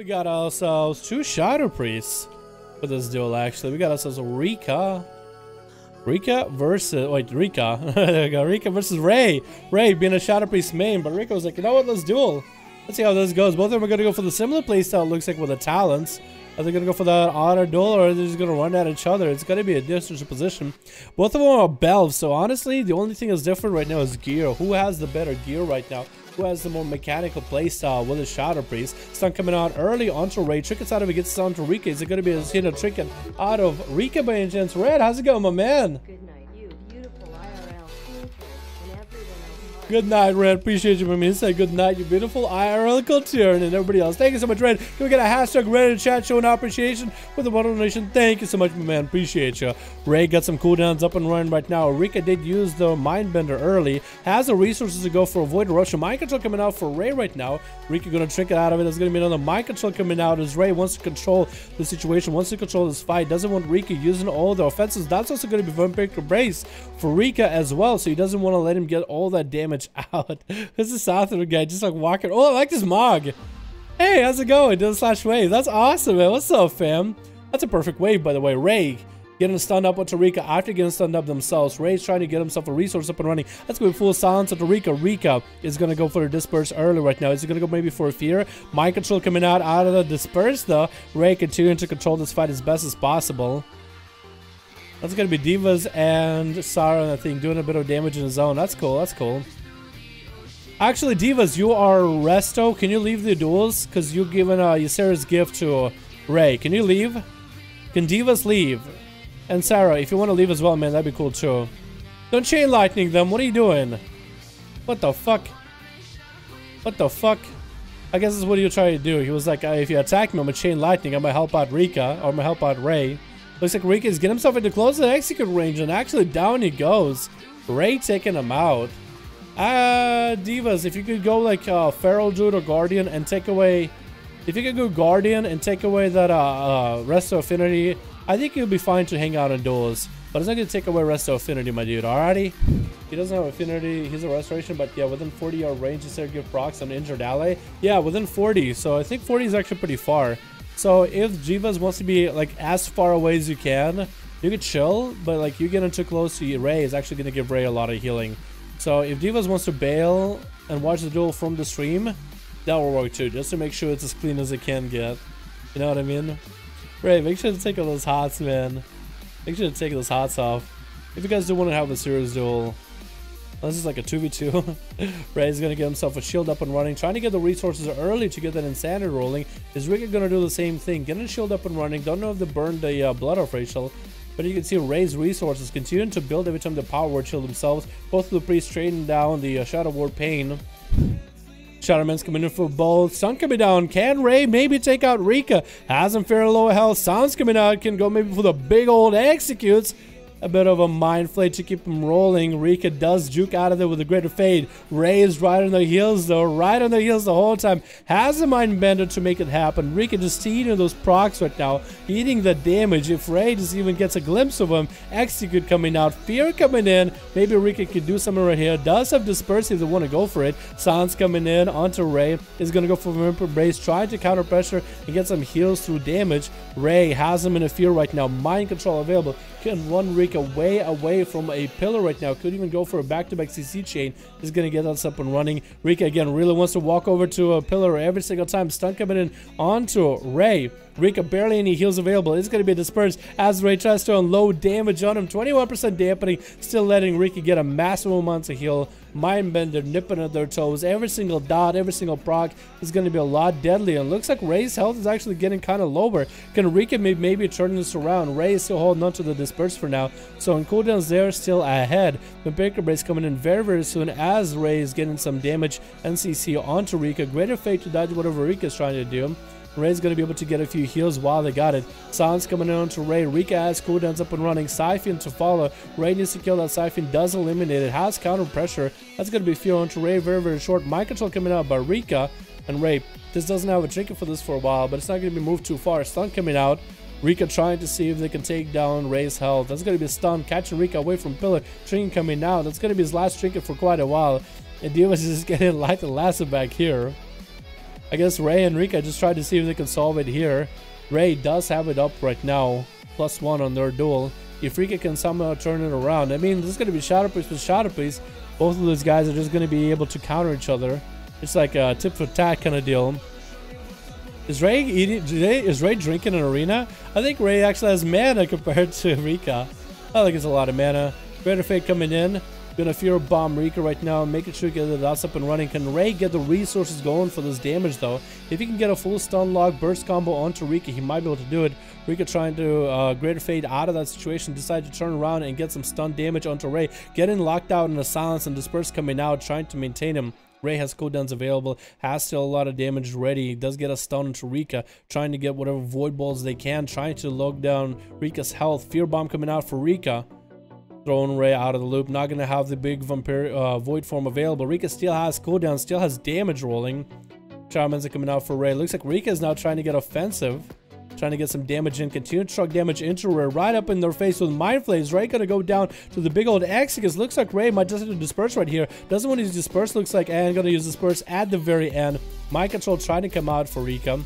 We got ourselves 2 Shadow Priests for this duel, actually. We got ourselves a Rika. Rika versus... Wait, Rika. There we go. Rika versus Ray. Ray being a Shadow Priest main, but Rika was like, you know what, let's duel. Let's see how this goes. Both of them are going to go for the similar playstyle, it looks like, with the talents. Are they going to go for that auto duel, or are they just going to run at each other? It's going to be a distance position. Both of them are bells, so honestly, the only thing that's different right now is gear. Who has the better gear right now? Who has the more mechanical playstyle with a Shadow Priest? Stun coming out early onto Ray. Trickets out of it, gets down to Rika. Is it going to be a trinket out of Rika by any chance? Red, how's it going, my man? Good night, you beautiful IRL culture and everyone else. Good night, Red. Appreciate you, my man. Say good night, you beautiful IRL culture and everybody else. Thank you so much, Red. Can we get a hashtag Red in the chat showing appreciation for the one donation? Thank you so much, my man. Appreciate you. Ray got some cooldowns up and running right now. Rika did use the Mindbender early. Has the resources to go for Avoid Rush. Mind Control coming out for Ray right now. Rika gonna trick it out of it. There's gonna be another Mind Control coming out as Ray wants to control the situation, wants to control this fight. Doesn't want Rika using all the offenses. That's also gonna be Vampire Brace for Rika as well. So he doesn't want to let him get all that damage out. This is Southern guy just like walking. Oh, I like this Mog. Hey, how's it going? /wave. That's awesome, man. What's up, fam? That's a perfect wave, by the way. Ray getting stunned up onto Rika after getting stunned up themselves. Ray's trying to get himself a resource up and running. That's going to be full silence onto Rika. Rika is going to go for a disperse early right now. Is he going to go maybe for a fear? Mind Control coming out of the disperse, though. Ray continuing to control this fight as best as possible. That's going to be Divas and Sarah, I think, doing a bit of damage in the zone. That's cool. That's cool. Actually, Divas, you are resto. Can you leave the duels? Because you've given Ysera's gift to Ray. Can you leave? Can Divas leave? And Sarah, if you want to leave as well, man, that'd be cool too. Don't chain lightning them. What are you doing? What the fuck? What the fuck? I guess this is what he was trying to do. He was like, if you attack me, I'm gonna chain lightning. I'm gonna help out Rika, or I'm gonna help out Ray. Looks like Rika is getting himself into close to the execute range, and actually down he goes. Ray taking him out. Divas, if you could go like Feral Druid or Guardian and take away... If you could go Guardian and take away that Resto Affinity, I think you'll be fine to hang out in duels. But it's not going to take away Resto Affinity, my dude. Alrighty? He doesn't have Affinity. He's a Restoration, but yeah, within 40-yard range, instead of give procs on injured ally. Yeah, within 40. So I think 40 is actually pretty far. So if Divas wants to be like as far away as you can, you could chill. But like you getting too close to Ray is actually going to give Ray a lot of healing. So if Divas wants to bail and watch the duel from the stream, that will work too, just to make sure it's as clean as it can get. You know what I mean? Ray, make sure to take all those hots, man. Make sure to take those hots off. If you guys do want to have a serious duel, this is like a 2v2. Ray's going to get himself a shield up and running, trying to get the resources early to get that insanity rolling. Is Rika going to do the same thing? Getting a shield up and running. Don't know if they burned the blood off Rachel. But you can see Ray's resources continuing to build every time the Power Word shield themselves. Both of the priests trading down the Shadow Ward Pain. Shadowman's coming in for both. Sun coming down. Can Ray maybe take out Rika? Has him fairly low health. Sounds coming out. Can go maybe for the big old executes. A bit of a mind flay to keep him rolling. Rika does juke out of there with a greater fade. Ray is right on their heels though. Right on their heels the whole time. Has a mind bender to make it happen. Rika just eating those procs right now. Eating the damage. If Ray just even gets a glimpse of him. Execute coming out. Fear coming in. Maybe Rika could do something right here. Does have Disperse if they want to go for it. Sans coming in onto Ray. Is going to go for Vampire Brace. Trying to counter pressure and get some heals through damage. Ray has him in a fear right now. Mind control available. Can run Rika way away from a pillar right now. Could even go for a back-to-back CC chain. Is going to get us up and running. Rika again really wants to walk over to a pillar every single time. Stun coming in onto Ray. Rika barely any heals available. It's going to be dispersed as Ray tries to unload damage on him. 21% dampening. Still letting Rika get a massive amount of heal. Mindbender nipping at their toes. Every single dot, every single proc is going to be a lot deadly. And looks like Ray's health is actually getting kind of lower. Can Rika maybe turn this around? Ray is still holding on to the disperse for now. So in cooldowns, they're still ahead. The Baker Brace coming in very, very soon as Ray is getting some damage and CC onto Rika. Greater fate to dodge whatever Rika is trying to do. Ray's going to be able to get a few heals while they got it. Silence coming in onto Ray. Rika has cooldowns up and running. Siphon to follow. Ray needs to kill that Siphon. Does eliminate it. Has counter pressure. That's going to be fear onto Ray. Very, very short. Mind control coming out by Rika. And Ray just doesn't have a trinket for this for a while, but it's not going to be moved too far. Stun coming out. Rika trying to see if they can take down Ray's health. That's going to be a stun. Catching Rika away from pillar. Trinket coming out. That's going to be his last trinket for quite a while. And Divas is just getting light and lasted back here. I guess Ray and Rika just tried to see if they can solve it here. Ray does have it up right now, +1 on their duel. If Rika can somehow turn it around, I mean, this is going to be Shadow Priest with Shadow Priest. Both of those guys are just going to be able to counter each other. It's like a tit for tat kind of deal. Is Ray drinking an arena? I think Ray actually has mana compared to Rika. I think it's a lot of mana. Greater Fate coming in. Gonna Fear Bomb Rika right now, making sure to get the dots up and running. Can Ray get the resources going for this damage though? If he can get a full stun lock burst combo onto Rika, he might be able to do it. Rika trying to Greater Fate out of that situation, decide to turn around and get some stun damage onto Ray. Getting locked out in the silence and Disperse coming out, trying to maintain him. Ray has cooldowns available, has still a lot of damage ready. He does get a stun into Rika, trying to get whatever void balls they can, trying to lock down Rika's health. Fear Bomb coming out for Rika. Throwing Ray out of the loop, not gonna have the big vampire void form available. Rika still has cooldown, still has damage rolling. Shamans are coming out for Ray. Looks like Rika is now trying to get offensive, trying to get some damage in. Continue to truck damage into Ray, right up in their face with Mind Flames. Ray gonna go down to the big old Exodus. Looks like Ray might just have to disperse right here. Doesn't want to use disperse, looks like, and gonna use disperse at the very end. Mind Control trying to come out for Rika.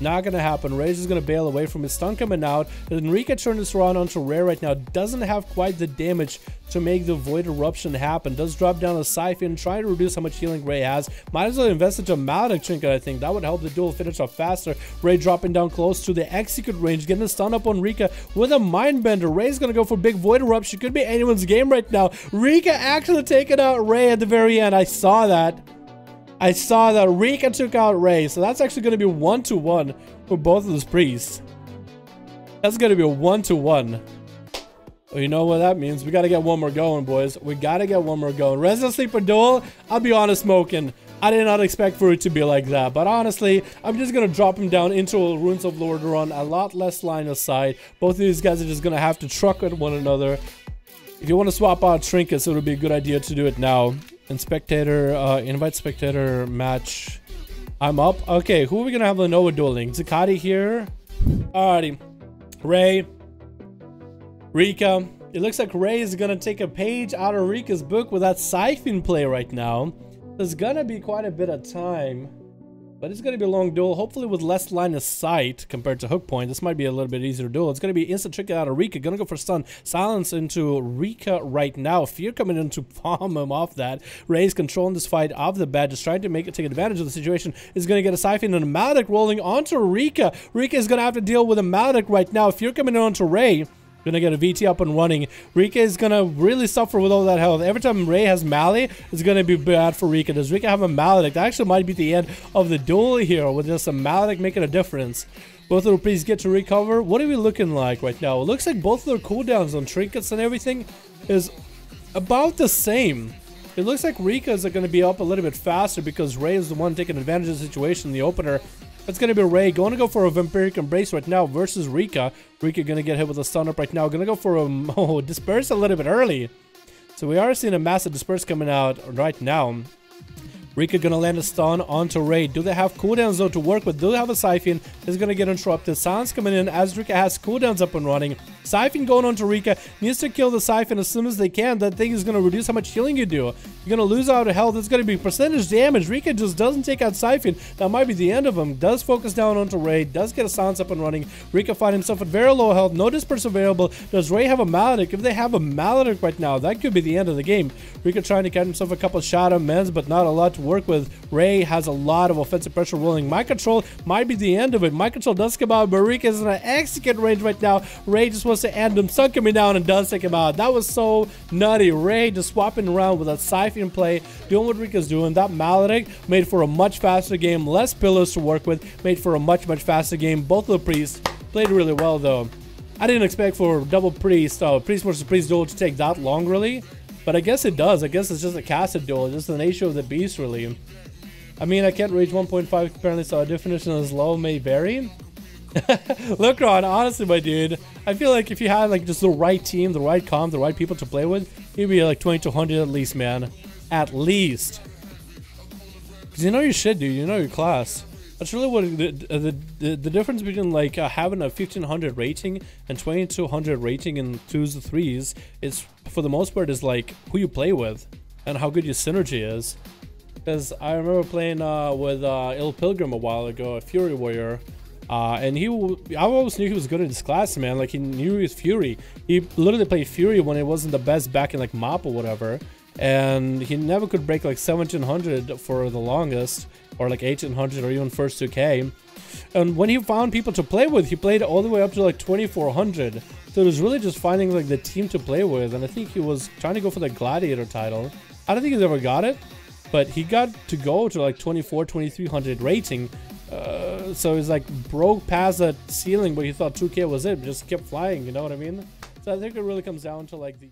Not gonna happen. Ray's just gonna bail away from his stun coming out. And Rika turned this around onto Ray right now. Doesn't have quite the damage to make the Void Eruption happen. Does drop down a Siphon, trying to reduce how much healing Ray has. Might as well invest into a Maledict Trinket, I think. That would help the duel finish off faster. Ray dropping down close to the Execute range, getting a stun up on Rika with a Mindbender. Ray's gonna go for big Void Eruption. Could be anyone's game right now. Rika actually taking out Ray at the very end. I saw that. Rika took out Ray, so that's actually going to be 1-1 for both of those priests. That's going to be a 1-1. Well, you know what that means? We got to get one more going, boys. We got to get one more going. Resident Sleeper Duel, I'll be honest smoking. I did not expect for it to be like that, but honestly, I'm just going to drop him down into Ruins of Lordaeron. A lot less line of sight. Both of these guys are just going to have to truck at one another. If you want to swap out trinkets, it would be a good idea to do it now. And spectator, invite spectator match. I'm up. Okay, who are we gonna have Lenoa dueling? Zakati here. Alrighty. Ray. Rika. It looks like Ray is gonna take a page out of Rika's book with that Siphon play right now. There's gonna be quite a bit of time. But it's going to be a long duel, hopefully with less line of sight compared to Hook Point. This might be a little bit easier duel. It's going to be instant trick out of Rika. Going to go for stun. Silence into Rika right now. Fear coming in to palm him off that. Ray's controlling this fight off the bat, just trying to take advantage of the situation. Is going to get a Siphon and a Maledict rolling onto Rika. Rika is going to have to deal with a Maledict right now. Fear coming in onto Ray. Gonna get a VT up and running. Rika is gonna really suffer with all that health. Every time Ray has Mally, it's gonna be bad for Rika. Does Rika have a Maledict? That actually might be the end of the duel here, with just a Maledict making a difference. Both of the priests get to recover. What are we looking like right now? It looks like both of their cooldowns on trinkets and everything is about the same. It looks like Rika's are gonna be up a little bit faster because Ray is the one taking advantage of the situation in the opener. It's going to be Ray. Going to go for a Vampiric Embrace right now versus Rika. Rika going to get hit with a stun up right now. Going to go for a Disperse a little bit early. So we are seeing a massive Disperse coming out right now. Rika gonna land a stun onto Ray. Do they have cooldowns though to work with? Do they have a Siphon? Is gonna get interrupted. Silence coming in as Rika has cooldowns up and running. Siphon going on to Rika. Needs to kill the Siphon as soon as they can. That thing is gonna reduce how much healing you do. You're gonna lose out of health. It's gonna be percentage damage. Rika just doesn't take out Siphon. That might be the end of him. Does focus down onto Ray. Does get a silence up and running. Rika find himself at very low health. No Disperse available. Does Ray have a Maledict? If they have a Maledict right now, that could be the end of the game. Rika trying to get himself a couple Shadow Mends, but not a lot to work with. Ray has a lot of offensive pressure rolling. Mind Control might be the end of it. Mind Control does come out, but Rika is in an execute range right now. Ray just wants to end him. Sun coming down and does take him out. That was so nutty. Ray just swapping around with a Siphon play, doing what Rika's doing. That Maledict made for a much faster game. Less pillars to work with. Made for a much faster game. Both of the priests played really well though. I didn't expect for double priest, priest versus priest duel to take that long really. But I guess it does. I guess it's just a casted duel. It's just the nature of the beast really. I mean, I can't reach 1.5 apparently, so our definition as low may vary. Look, Ron, honestly, my dude, I feel like if you had like just the right team, the right comp, the right people to play with, you'd be like 2200 at least, man. At least. Because you know your shit, dude. You know your class. That's really what the difference between like having a 1500 rating and 2200 rating in 2s to 3s is, for the most part, is like who you play with and how good your synergy is. Because I remember playing with Ill Pilgrim a while ago, a Fury Warrior. And I always knew he was good in his class, man. Like, he knew his Fury. He literally played Fury when it wasn't the best back in like MOP or whatever. And he never could break like 1700 for the longest, or like 1800 or even first 2k. And when he found people to play with, he played all the way up to like 2400. So it was really just finding like the team to play with. And I think he was trying to go for the Gladiator title. I don't think he's ever got it, but he got to go to like 2300 rating. So he's like broke past that ceiling, but he thought 2k was it, just kept flying, you know what I mean? So I think it really comes down to like the